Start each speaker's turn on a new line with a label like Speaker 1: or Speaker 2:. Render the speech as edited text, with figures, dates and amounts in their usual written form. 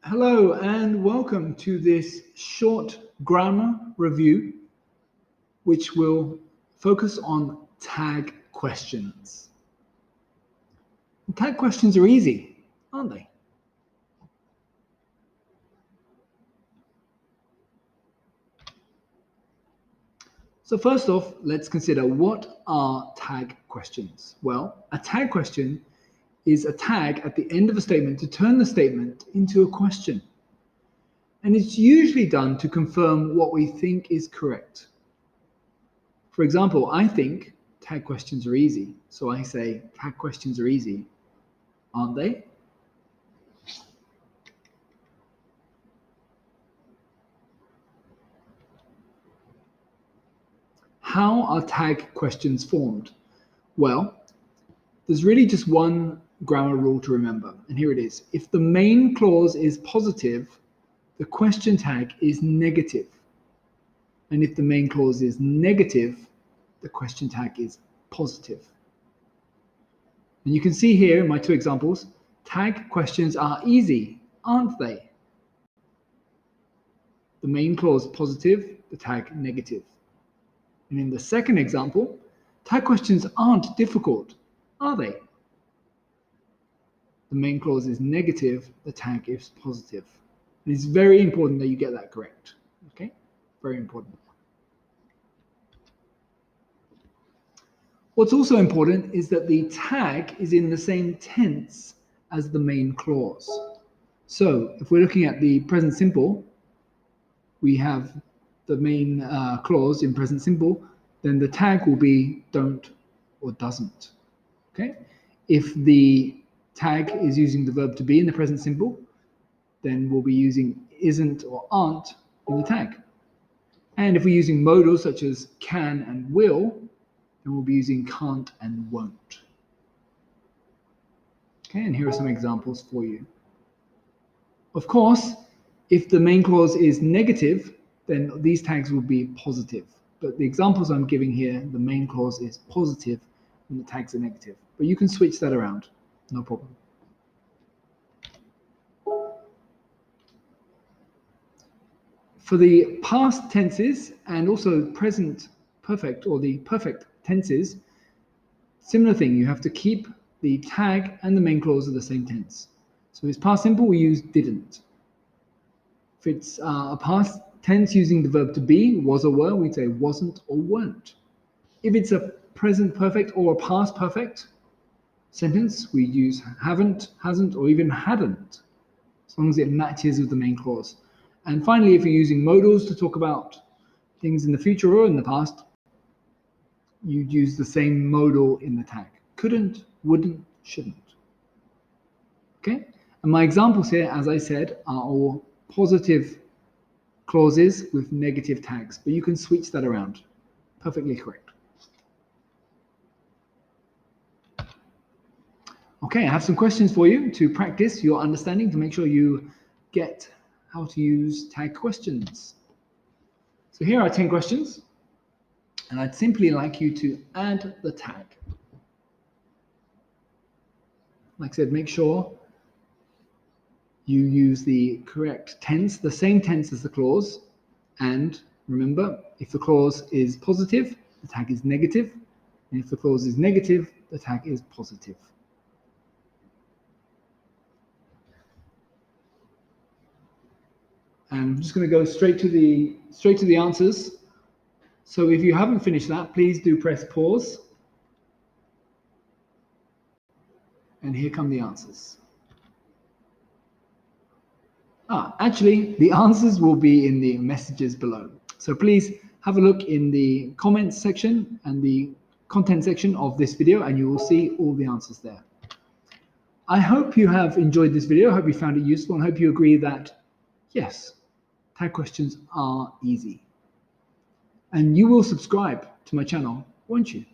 Speaker 1: Hello and welcome to this short grammar review, which will focus on tag questions. And tag questions are easy, aren't they? So first off, let's consider what are tag questions. Well, a tag question is a tag at the end of a statement to turn the statement into a question. And it's usually done to confirm what we think is correct. For example, I think tag questions are easy. So I say, tag questions are easy, aren't they? How are tag questions formed? Well, there's really just one grammar rule to remember, and here it is. If the main clause is positive, the question tag is negative. And if the main clause is negative, the question tag is positive. And you can see here in my two examples, tag questions are easy, aren't they? The main clause positive, the tag negative. And in the second example, tag questions aren't difficult, are they? The main clause is negative, the tag is positive. And it's very important that you get that correct. Okay? Very important. What's also important is that the tag is in the same tense as the main clause. So if we're looking at the present simple, we have the main clause in present simple, then the tag will be don't or doesn't. Okay? If the tag is using the verb to be in the present simple, then we'll be using isn't or aren't in the tag. And if we're using modals such as can and will, then we'll be using can't and won't. Okay, and here are some examples for you. Of course, if the main clause is negative, then these tags will be positive. But the examples I'm giving here, the main clause is positive and the tags are negative. But you can switch that around, no problem. For the past tenses and also present perfect or the perfect tenses, similar thing, you have to keep the tag and the main clause of the same tense. So if it's past simple, we use didn't. If it's a past tense using the verb to be, was or were, we'd say wasn't or weren't. If it's a present perfect or a past perfect sentence, we use haven't, hasn't, or even hadn't, as long as it matches with the main clause. And finally, if you're using modals to talk about things in the future or in the past, you'd use the same modal in the tag. Couldn't, wouldn't, shouldn't. Okay? And my examples here, as I said, are all positive clauses with negative tags, but you can switch that around. Perfectly correct. Okay, I have some questions for you to practice your understanding, to make sure you get how to use tag questions. So here are 10 questions, and I'd simply like you to add the tag. Like I said, make sure you use the correct tense, the same tense as the clause, and remember, if the clause is positive, the tag is negative, and if the clause is negative, the tag is positive. And I'm just going to go straight to the answers. So if you haven't finished that, please do press pause. And here come the answers. Actually, the answers will be in the messages below. So please have a look in the comments section and the content section of this video, and you will see all the answers there. I hope you have enjoyed this video. I hope you found it useful, and I hope you agree that, yes, tag questions are easy. And you will subscribe to my channel, won't you?